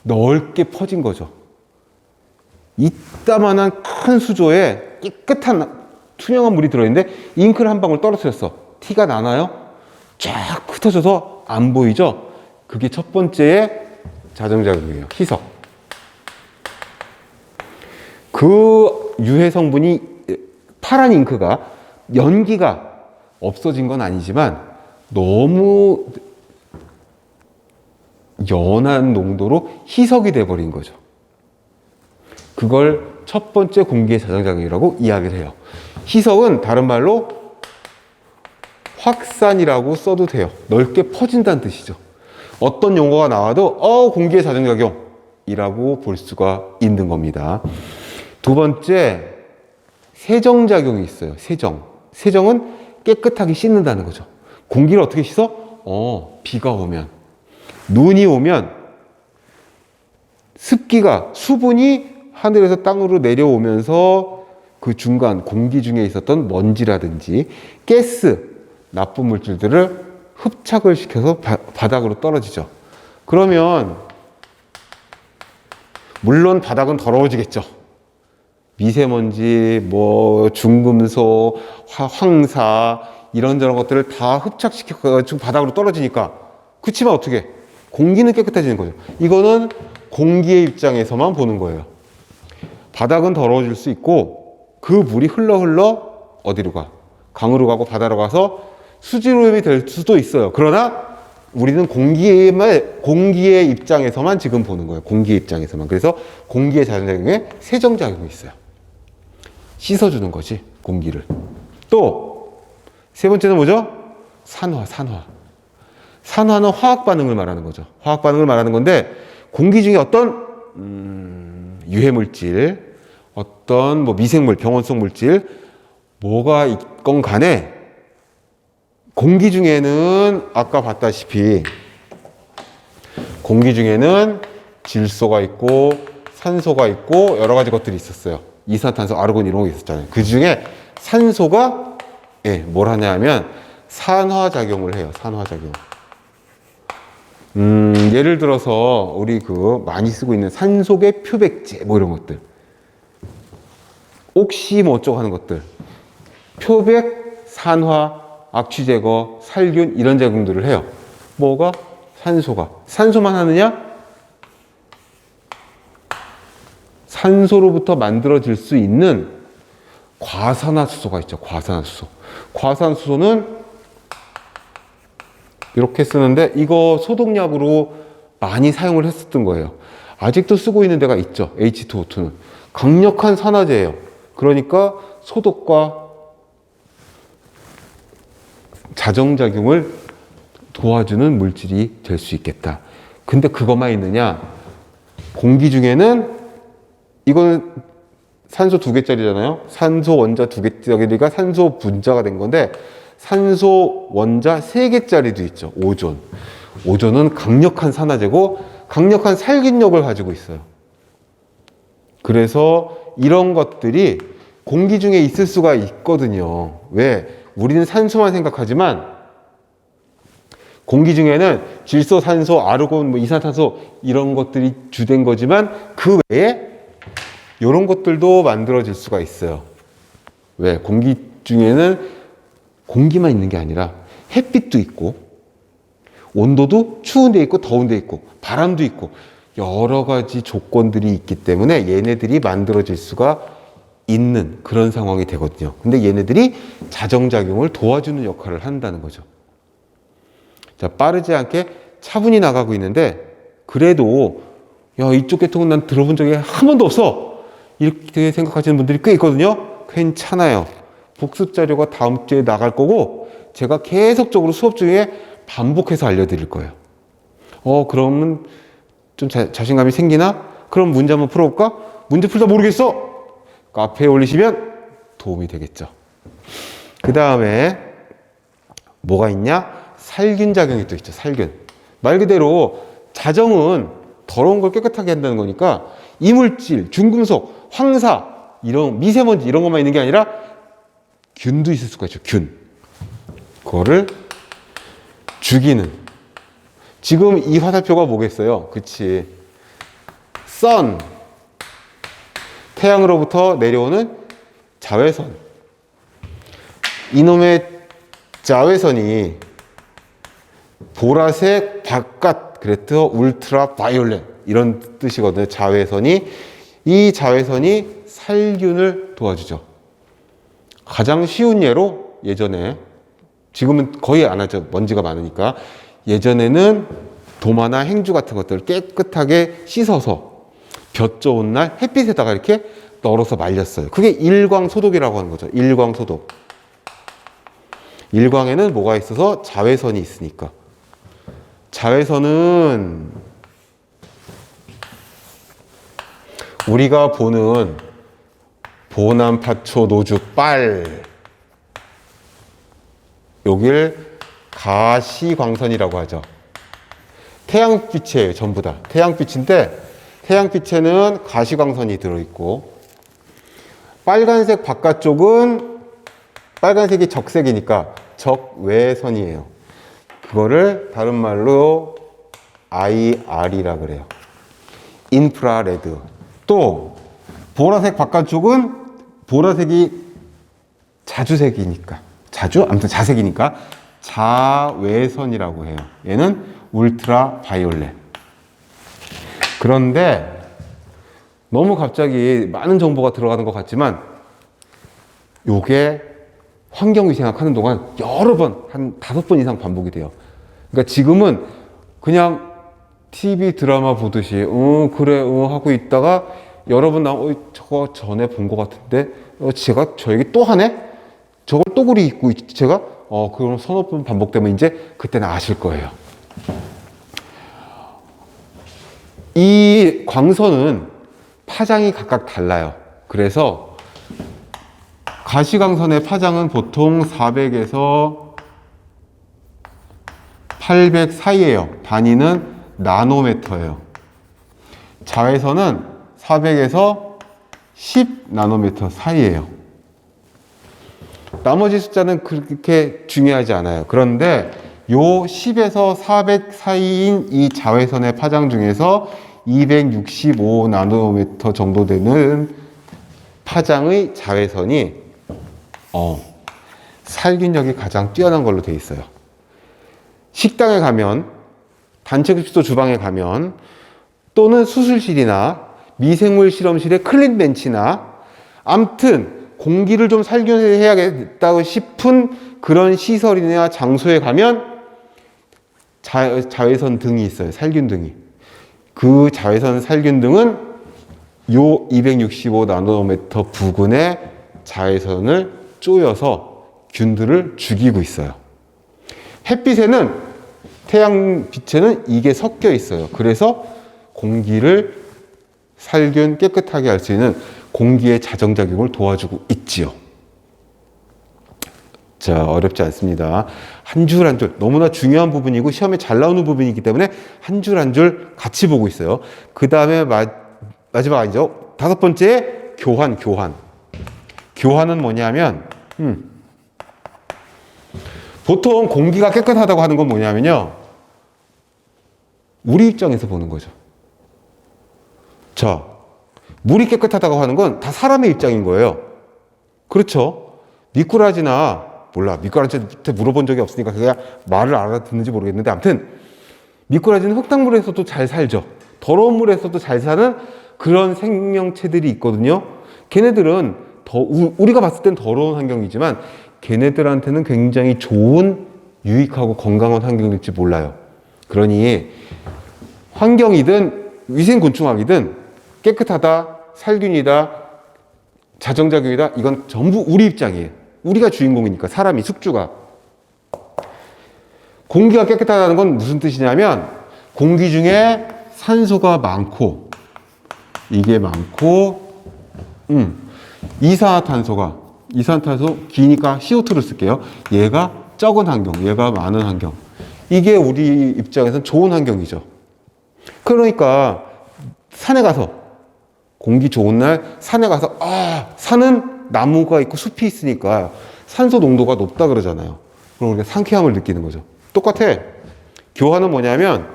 넓게 퍼진 거죠. 이따만한 큰 수조에 깨끗한 투명한 물이 들어있는데 잉크를 한 방울 떨어뜨렸어. 티가 나나요? 쫙 흩어져서 안 보이죠? 그게 첫 번째의 자정작용이에요. 희석. 그 유해 성분이 파란 잉크가 연기가 없어진 건 아니지만 너무 연한 농도로 희석이 돼버린 거죠. 그걸 첫 번째 공기의 자정작용이라고 이야기를 해요. 희석은 다른 말로 확산이라고 써도 돼요. 넓게 퍼진다는 뜻이죠. 어떤 용어가 나와도 공기의 자정작용이라고 볼 수가 있는 겁니다. 두 번째, 세정작용이 있어요. 세정은 깨끗하게 씻는다는 거죠. 공기를 어떻게 씻어? 비가 오면, 눈이 오면 습기가, 수분이 하늘에서 땅으로 내려오면서 그 중간 공기 중에 있었던 먼지라든지 가스, 나쁜 물질들을 흡착을 시켜서 바닥으로 떨어지죠. 그러면 물론 바닥은 더러워지겠죠. 미세먼지, 중금속, 황사 이런저런 것들을 다 흡착시켜가지고 바닥으로 떨어지니까. 그치만 어떻게? 공기는 깨끗해지는 거죠. 이거는 공기의 입장에서만 보는 거예요. 바닥은 더러워질 수 있고 그 물이 흘러 어디로 가? 강으로 가고 바다로 가서 수질오염이 될 수도 있어요. 그러나 우리는 공기의 입장에서만 지금 보는 거예요. 공기의 입장에서만. 그래서 공기의 자정작용에 세정작용이 있어요. 씻어주는 거지, 공기를. 또 세 번째는 뭐죠? 산화. 산화는 화학 반응을 말하는 거죠. 화학 반응을 말하는 건데 공기 중에 어떤 유해물질, 어떤 미생물, 병원성 물질 뭐가 있건 간에 공기 중에는 아까 봤다시피 공기 중에는 질소가 있고 산소가 있고 여러 가지 것들이 있었어요. 이산화탄소, 아르곤 이런 거 있었잖아요. 그 중에 산소가 뭘 하냐면 산화작용을 해요. 산화작용. 예를 들어서 우리 많이 쓰고 있는 산소계 표백제 이런 것들, 옥시 어쩌고 하는 것들, 표백, 산화, 악취 제거, 살균 이런 작용들을 해요. 뭐가? 산소만 하느냐? 산소로부터 만들어질 수 있는 과산화수소가 있죠. 과산화수소는 이렇게 쓰는데 이거 소독약으로 많이 사용을 했었던 거예요. 아직도 쓰고 있는 데가 있죠. H2O2는 강력한 산화제예요. 그러니까 소독과 자정작용을 도와주는 물질이 될 수 있겠다. 근데 그것만 있느냐? 공기 중에는 이거는 산소 2개짜리잖아요. 산소 원자 2개짜리가 산소 분자가 된 건데 산소 원자 3개짜리도 있죠. 오존. 오존은 강력한 산화제고 강력한 살균력을 가지고 있어요. 그래서 이런 것들이 공기 중에 있을 수가 있거든요. 왜? 우리는 산소만 생각하지만 공기 중에는 질소, 산소, 아르곤, 이산화탄소 이런 것들이 주된 거지만 그 외에 이런 것들도 만들어질 수가 있어요. 왜? 공기 중에는 공기만 있는 게 아니라 햇빛도 있고 온도도 추운 데 있고 더운 데 있고 바람도 있고 여러 가지 조건들이 있기 때문에 얘네들이 만들어질 수가 있는 그런 상황이 되거든요. 근데 얘네들이 자정작용을 도와주는 역할을 한다는 거죠. 자, 빠르지 않게 차분히 나가고 있는데 그래도 야, 이쪽 계통은 난 들어본 적이 한 번도 없어. 이렇게 생각하시는 분들이 꽤 있거든요. 괜찮아요. 복습 자료가 다음 주에 나갈 거고 제가 계속적으로 수업 중에 반복해서 알려드릴 거예요. 그러면 좀 자신감이 생기나? 그럼 문제 한번 풀어볼까? 문제 풀다 모르겠어. 카페에 올리시면 도움이 되겠죠. 그 다음에 뭐가 있냐? 살균작용이 또 있죠. 살균. 말 그대로 자정은 더러운 걸 깨끗하게 한다는 거니까 이물질, 중금속, 황사, 이런 미세먼지 이런 것만 있는 게 아니라 균도 있을 수가 있죠. 균. 그거를 죽이는. 지금 이 화살표가 뭐겠어요? 그치. 선. 태양으로부터 내려오는 자외선. 이놈의 자외선이 보라색, 바깥, 그래서 울트라 바이올렛 이런 뜻이거든요. 자외선이. 이 자외선이 살균을 도와주죠. 가장 쉬운 예로 예전에, 지금은 거의 안 하죠. 먼지가 많으니까. 예전에는 도마나 행주 같은 것들을 깨끗하게 씻어서 볕 좋은 날 햇빛에다가 이렇게 널어서 말렸어요. 그게 일광소독이라고 하는 거죠. 일광소독. 일광에는 뭐가 있어서? 자외선이 있으니까. 자외선은 우리가 보는 보남, 파초, 노주, 빨 여길 가시광선이라고 하죠. 태양빛이에요. 전부 다. 태양빛인데 태양빛에는 가시광선이 들어있고 빨간색 바깥쪽은 빨간색이 적색이니까 적외선이에요. 그거를 다른 말로 IR이라 그래요. 인프라레드. 또 보라색 바깥쪽은 보라색이 자주색이니까 아무튼 자색이니까 자외선이라고 해요. 얘는 울트라 바이올렛. 그런데 너무 갑자기 많은 정보가 들어가는 것 같지만 요게 환경위생학 하는 동안 여러 번, 한 5번 이상 반복이 돼요. 그러니까 지금은 그냥 TV 드라마 보듯이 그래 하고 있다가 여러 번 저거 전에 본 것 같은데 제가 저 얘기 또 하네? 저걸 또 그리고 있지 제가? 그럼 서너 번 반복되면 이제 그때는 아실 거예요. 이 광선은 파장이 각각 달라요. 그래서 가시광선의 파장은 보통 400에서 800 사이예요. 단위는 나노미터예요. 자외선은 400에서 10 나노미터 사이예요. 나머지 숫자는 그렇게 중요하지 않아요. 그런데 요 10에서 400 사이인 이 자외선의 파장 중에서 265 나노미터 정도 되는 파장의 자외선이 살균력이 가장 뛰어난 걸로 돼 있어요. 식당에 가면, 단체급식소 주방에 가면, 또는 수술실이나 미생물 실험실의 클린 벤치나, 암튼 공기를 좀 살균해야겠다고 싶은 그런 시설이나 장소에 가면 자외선 등이 있어요. 살균등이. 그 자외선 살균등은 요 265 나노미터 부근의 자외선을 쪼여서 균들을 죽이고 있어요. 햇빛에는, 태양빛에는 이게 섞여 있어요. 그래서 공기를 살균 깨끗하게 할 수 있는 공기의 자정작용을 도와주고 있지요. 자, 어렵지 않습니다. 한 줄 한 줄 너무나 중요한 부분이고 시험에 잘 나오는 부분이기 때문에 한 줄 한 줄 같이 보고 있어요. 그 다음에 마지막 아니죠. 5번째 교환. 교환은 뭐냐면 보통 공기가 깨끗하다고 하는 건 뭐냐면요. 우리 입장에서 보는 거죠. 자, 물이 깨끗하다고 하는 건 다 사람의 입장인 거예요. 그렇죠? 미꾸라지나 미꾸라지한테 물어본 적이 없으니까 그게 말을 알아듣는지 모르겠는데 아무튼 미꾸라지는 흙탕물에서도 잘 살죠. 더러운 물에서도 잘 사는 그런 생명체들이 있거든요. 걔네들은 우리가 봤을 땐 더러운 환경이지만 걔네들한테는 굉장히 좋은 유익하고 건강한 환경일지 몰라요. 그러니 환경이든 위생곤충학이든 깨끗하다, 살균이다, 자정작용이다, 이건 전부 우리 입장이에요. 우리가 주인공이니까, 사람이, 숙주가. 공기가 깨끗하다는 건 무슨 뜻이냐면 공기 중에 산소가 많고 이게 많고 이산화탄소 기니까 CO2를 쓸게요. 얘가 적은 환경, 얘가 많은 환경. 이게 우리 입장에서는 좋은 환경이죠. 그러니까 산에 가서 공기 좋은 날 산에 가서 산은 나무가 있고 숲이 있으니까 산소 농도가 높다 그러잖아요. 그럼 우리가 상쾌함을 느끼는 거죠. 똑같아. 교환은 뭐냐면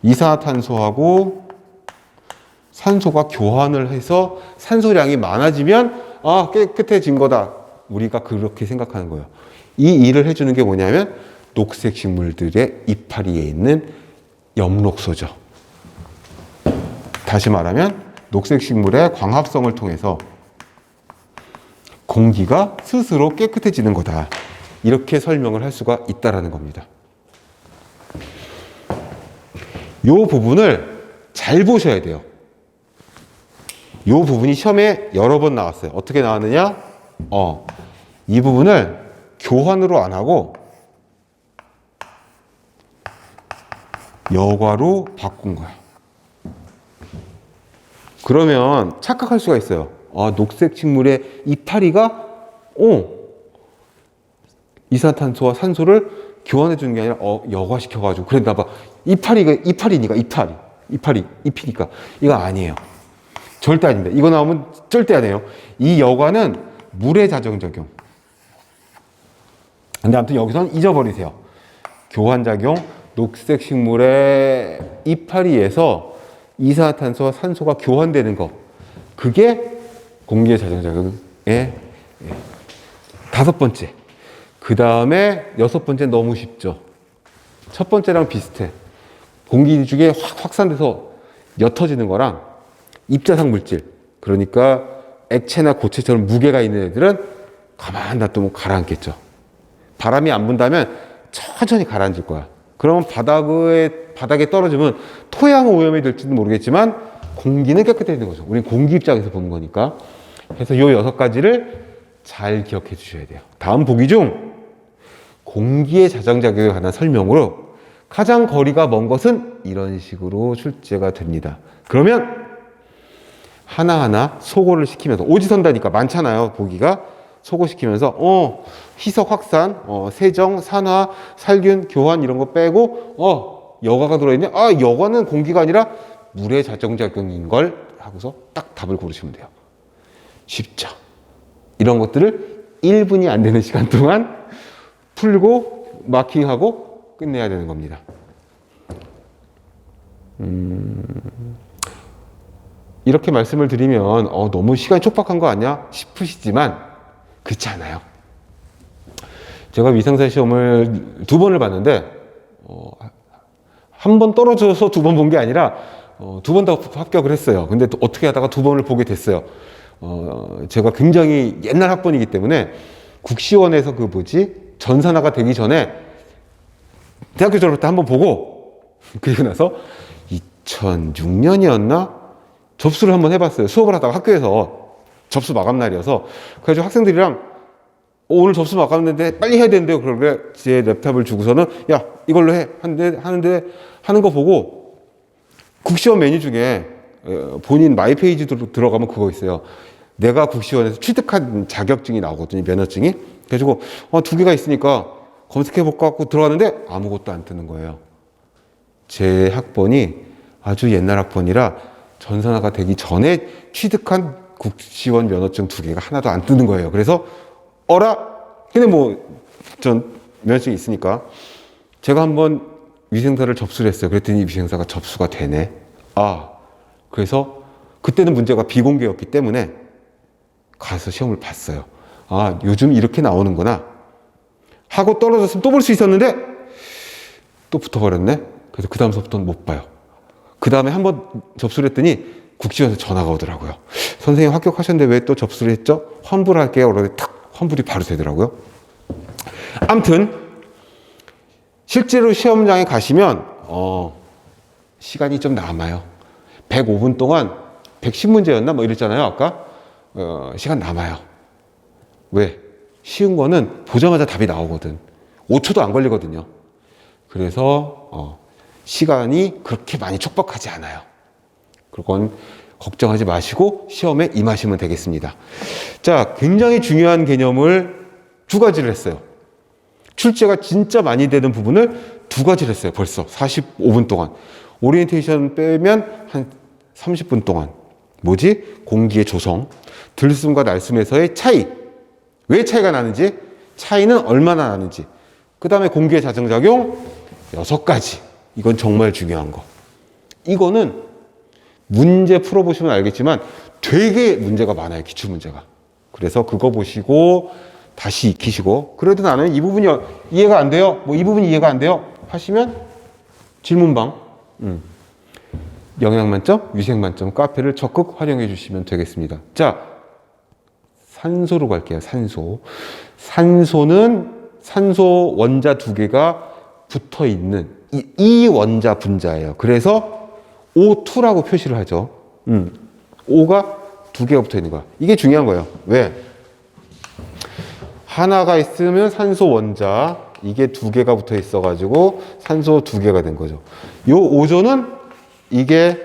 이산화탄소하고 산소가 교환을 해서 산소량이 많아지면 깨끗해진 거다. 우리가 그렇게 생각하는 거예요. 이 일을 해주는 게 뭐냐면 녹색 식물들의 이파리에 있는 엽록소죠. 다시 말하면 녹색 식물의 광합성을 통해서 공기가 스스로 깨끗해지는 거다. 이렇게 설명을 할 수가 있다라는 겁니다. 이 부분을 잘 보셔야 돼요. 이 부분이 시험에 여러 번 나왔어요. 어떻게 나왔느냐? 이 부분을 교환으로 안 하고 여과로 바꾼 거야. 그러면 착각할 수가 있어요. 녹색 식물의 이파리가 이산탄소와 산소를 교환해 주는 게 아니라 여과시켜가지고 그랬나 봐. 이파리니까 잎이니까 이거 아니에요. 절대 아닙니다. 이거 나오면 절대 아니에요. 이 여과는 물의 자정작용. 근데 아무튼 여기서는 잊어버리세요. 교환작용, 녹색 식물의 이파리에서 이산화탄소와 산소가 교환되는 거. 그게 공기의 자정작용의 5번째. 그 다음에 6번째 너무 쉽죠. 첫 번째랑 비슷해. 공기 중에 확 확산돼서 옅어지는 거랑 입자상 물질. 그러니까 액체나 고체처럼 무게가 있는 애들은 가만 놔두면 가라앉겠죠. 바람이 안 분다면 천천히 가라앉을 거야. 그러면 바닥에 떨어지면 토양 오염이 될지는 모르겠지만 공기는 깨끗해지는 거죠. 우리는 공기 입장에서 보는 거니까. 그래서 이 6가지를 잘 기억해 주셔야 돼요. 다음 보기 중 공기의 자정작용에 관한 설명으로 가장 거리가 먼 것은 이런 식으로 출제가 됩니다. 그러면 하나하나 소거를 시키면서 오지선다니까 많잖아요. 보기가 소거시키면서 희석 확산, 세정, 산화, 살균, 교환 이런 거 빼고 여과가 들어있네. 여과는 공기가 아니라 물의 자정작용인 걸 하고서 딱 답을 고르시면 돼요. 쉽죠. 이런 것들을 1분이 안 되는 시간 동안 풀고 마킹하고 끝내야 되는 겁니다. 이렇게 말씀을 드리면 너무 시간이 촉박한 거 아니야? 싶으시지만 그렇지 않아요. 제가 위생사 시험을 2번을 봤는데 한 번 떨어져서 2번 본 게 아니라 2번 다 합격을 했어요. 근데 또 어떻게 하다가 2번을 보게 됐어요. 제가 굉장히 옛날 학번이기 때문에 국시원에서 전산화가 되기 전에 대학교 졸업 때 한번 보고 그리고 나서 2006년이었나? 접수를 한번 해봤어요. 수업을 하다가 학교에서 접수 마감 날이어서 그래가지고 학생들이랑 오늘 접수 마감인데 빨리 해야 되는데요. 그러길래 제 랩탑을 주고서는 야 이걸로 해 하는데 하는 거 보고 국시원 메뉴 중에 본인 마이 페이지로 들어가면 그거 있어요. 내가 국시원에서 취득한 자격증이 나오거든요. 면허증이. 그래가지고 두 개가 있으니까 검색해볼까 하고 들어갔는데 아무것도 안 뜨는 거예요. 제 학번이 아주 옛날 학번이라 전산화가 되기 전에 취득한 국시원 면허증 두 개가 하나도 안 뜨는 거예요. 그래서 근데 전 면허증이 있으니까 제가 한번 위생사를 접수를 했어요. 그랬더니 위생사가 접수가 되네. 그래서 그때는 문제가 비공개였기 때문에 가서 시험을 봤어요. 요즘 이렇게 나오는구나 하고 떨어졌으면 또 볼 수 있었는데 또 붙어버렸네. 그래서 그 다음서부터는 못 봐요. 그 다음에 한번 접수를 했더니 국시원에서 전화가 오더라고요. 선생님 합격하셨는데 왜 또 접수를 했죠? 환불 할게요. 그러더니 탁 환불이 바로 되더라고요. 아무튼 실제로 시험장에 가시면 시간이 좀 남아요. 105분 동안 110문제였나 뭐 이랬잖아요 아까. 시간 남아요. 왜? 쉬운 거는 보자마자 답이 나오거든. 5초도 안 걸리거든요. 그래서 시간이 그렇게 많이 촉박하지 않아요. 그건 걱정하지 마시고 시험에 임하시면 되겠습니다. 자, 굉장히 중요한 개념을 두 가지를 했어요. 출제가 진짜 많이 되는 부분을 두 가지를 했어요. 벌써 45분 동안. 오리엔테이션 빼면 한 30분 동안. 뭐지? 공기의 조성, 들숨과 날숨에서의 차이. 왜 차이가 나는지, 차이는 얼마나 나는지, 그 다음에 공기의 자정작용 6가지. 이건 정말 중요한 거. 이거는 문제 풀어보시면 알겠지만 되게 문제가 많아요. 기출문제가. 그래서 그거 보시고 다시 익히시고, 그래도 나는 이 부분이 이해가 안 돼요. 이 부분이 이해가 안 돼요. 하시면 질문방, 영양만점, 위생만점 카페를 적극 활용해 주시면 되겠습니다. 자, 산소로 갈게요. 산소는 산소 원자 두 개가 붙어 있는 이 원자 분자예요. 그래서 O2라고 표시를 하죠. O가 두 개가 붙어 있는 거야. 이게 중요한 거예요. 왜? 하나가 있으면 산소 원자, 이게 두 개가 붙어 있어가지고 산소 두 개가 된 거죠. 요 오존은 이게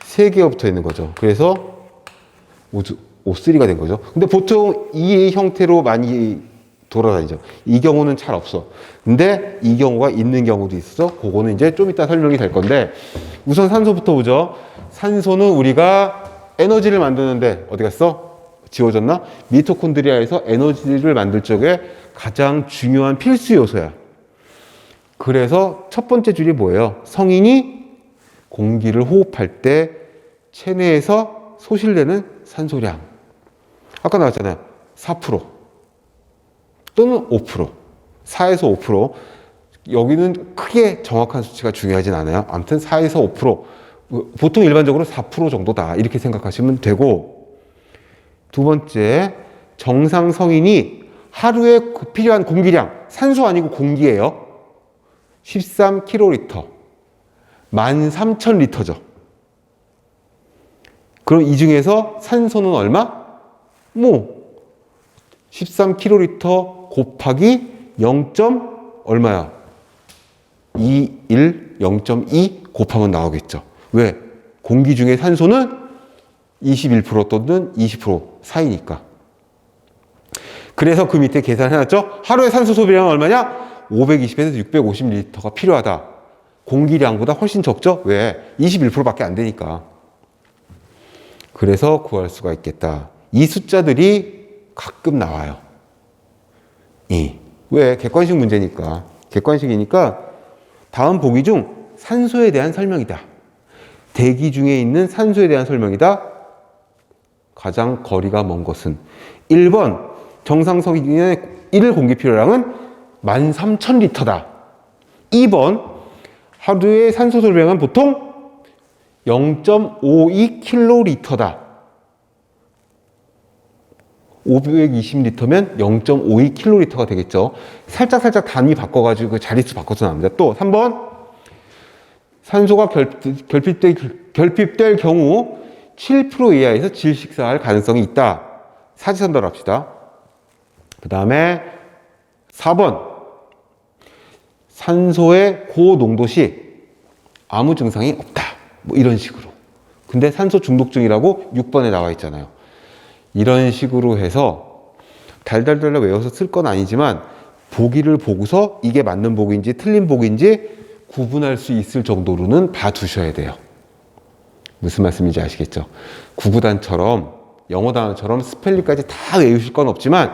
세 개가 붙어 있는 거죠. 그래서 O3가 된 거죠. 근데 보통 이 형태로 많이 돌아다니죠. 이 경우는 잘 없어. 근데 이 경우가 있는 경우도 있어. 그거는 이제 좀 이따 설명이 될 건데, 우선 산소부터 보죠. 산소는 우리가 에너지를 만드는데 어디 갔어? 지워졌나? 미토콘드리아에서 에너지를 만들 적에 가장 중요한 필수 요소야. 그래서 첫 번째 줄이 뭐예요? 성인이 공기를 호흡할 때 체내에서 소실되는 산소량. 아까 나왔잖아요. 4% 또는 5%. 4에서 5%. 여기는 크게 정확한 수치가 중요하진 않아요. 아무튼 4에서 5%. 보통 일반적으로 4% 정도다. 이렇게 생각하시면 되고, 두 번째, 정상 성인이 하루에 필요한 공기량, 산소 아니고 공기예요. 13kl. 13,000리터죠. 그럼 이 중에서 산소는 얼마? 13kl 곱하기 0. 얼마야? 0.2 곱하면 나오겠죠. 왜? 공기 중에 산소는 21% 또는 20% 사이니까. 그래서 그 밑에 계산해놨죠. 하루에 산소 소비량은 얼마냐? 520에서 650리터가 필요하다. 공기량보다 훨씬 적죠? 왜? 21%밖에 안 되니까. 그래서 구할 수가 있겠다. 이 숫자들이 가끔 나와요. 왜? 객관식 문제니까. 객관식이니까 다음 보기 중 산소에 대한 설명이다. 대기 중에 있는 산소에 대한 설명이다. 가장 거리가 먼 것은 1번 정상 성인의 1일 공기 필요량은 13,000리터다. 2번 하루의 산소 소비량은 보통 0.52kL다. 520리터면 0.52kL가 되겠죠. 살짝 단위 바꿔가지고 그 자릿수 바꿔서 나옵니다. 또 3번 산소가 결핍될 경우 7% 이하에서 질식사할 가능성이 있다. 사지선다로 합시다. 그 다음에 4번 산소의 고농도 시 아무 증상이 없다. 이런 식으로. 근데 산소 중독증이라고 6번에 나와 있잖아요. 이런 식으로 해서 달달달 외워서 쓸 건 아니지만 보기를 보고서 이게 맞는 보기인지 틀린 보기인지 구분할 수 있을 정도로는 봐두셔야 돼요. 무슨 말씀인지 아시겠죠? 구구단처럼 영어 단어처럼 스펠링까지 다 외우실 건 없지만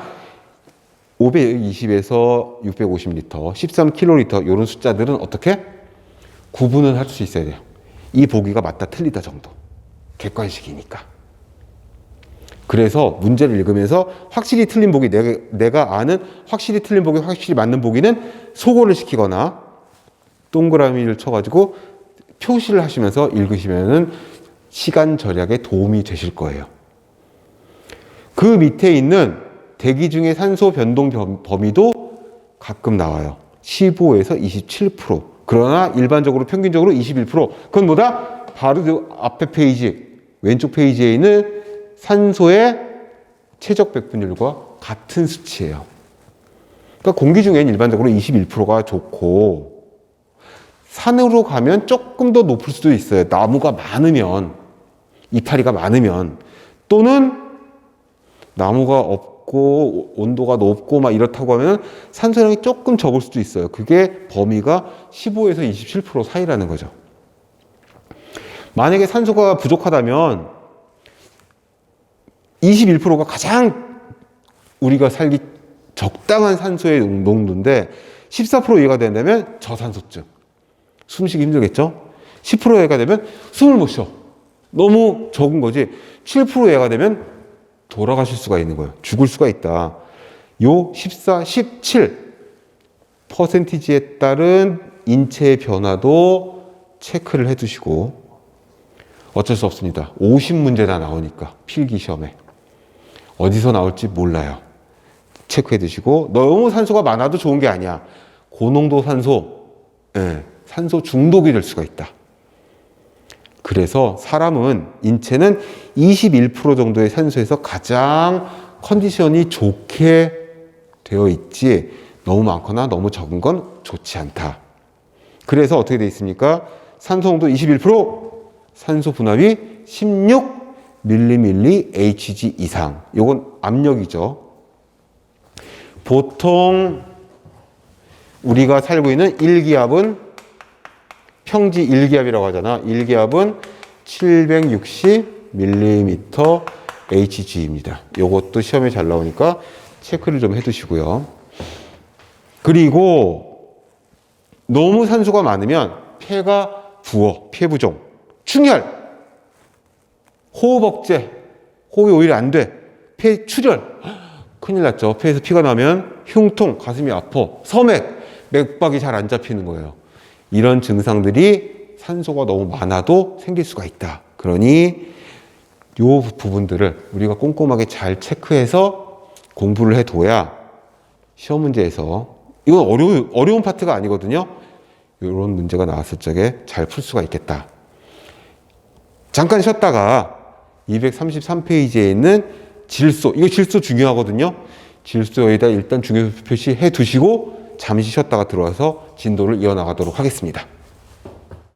520에서 650리터, 13kl 이런 숫자들은 어떻게? 구분을 할 수 있어야 돼요. 이 보기가 맞다 틀리다 정도. 객관식이니까. 그래서 문제를 읽으면서 확실히 틀린 보기, 내가 아는 확실히 틀린 보기, 확실히 맞는 보기는 소거를 시키거나 동그라미를 쳐가지고 표시를 하시면서 읽으시면은 시간 절약에 도움이 되실 거예요. 그 밑에 있는 대기 중의 산소 변동 범위도 가끔 나와요. 15에서 27%. 그러나 일반적으로 평균적으로 21%. 그건 뭐다? 바로 그 앞에 페이지, 왼쪽 페이지에 있는 산소의 최적 백분율과 같은 수치예요. 그러니까 공기 중엔 일반적으로 21%가 좋고 산으로 가면 조금 더 높을 수도 있어요. 나무가 많으면, 이파리가 많으면, 또는 나무가 없고 온도가 높고 막 이렇다고 하면 산소량이 조금 적을 수도 있어요. 그게 범위가 15에서 27% 사이라는 거죠. 만약에 산소가 부족하다면 21%가 가장 우리가 살기 적당한 산소의 농도인데 14% 이하가 된다면 저산소증. 숨쉬기 힘들겠죠? 10% 이하가 되면 숨을 못 쉬어. 너무 적은 거지. 7% 이하가 되면 돌아가실 수가 있는 거예요. 죽을 수가 있다. 요 14, 17 퍼센티지에 따른 인체의 변화도 체크를 해두시고 어쩔 수 없습니다. 50문제나 나오니까 필기 시험에 어디서 나올지 몰라요. 체크해 두시고 너무 산소가 많아도 좋은 게 아니야. 고농도 산소, 산소 중독이 될 수가 있다. 그래서 사람은 인체는 21% 정도의 산소에서 가장 컨디션이 좋게 되어 있지 너무 많거나 너무 적은 건 좋지 않다. 그래서 어떻게 되어 있습니까? 산소 농도 21%, 산소 분압이 16mmHg 이상. 이건 압력이죠. 보통 우리가 살고 있는 1기압은 평지 1기압이라고 하잖아. 1기압은 760mmHg입니다. 이것도 시험에 잘 나오니까 체크를 좀 해두시고요. 그리고 너무 산소가 많으면 폐가 부어, 폐부종, 충혈, 호흡 억제, 호흡이 오히려 안 돼, 폐 출혈, 큰일 났죠. 폐에서 피가 나면 흉통, 가슴이 아파, 섬액, 맥박이 잘 안 잡히는 거예요. 이런 증상들이 산소가 너무 많아도 생길 수가 있다. 그러니 이 부분들을 우리가 꼼꼼하게 잘 체크해서 공부를 해둬야 시험 문제에서 이건 어려운 파트가 아니거든요. 이런 문제가 나왔을 적에 잘 풀 수가 있겠다. 잠깐 쉬었다가 233페이지에 있는 질소, 이거 질소 중요하거든요. 질소에다 일단 중요 표시해 두시고 잠시 쉬었다가 들어와서 진도를 이어나가도록 하겠습니다.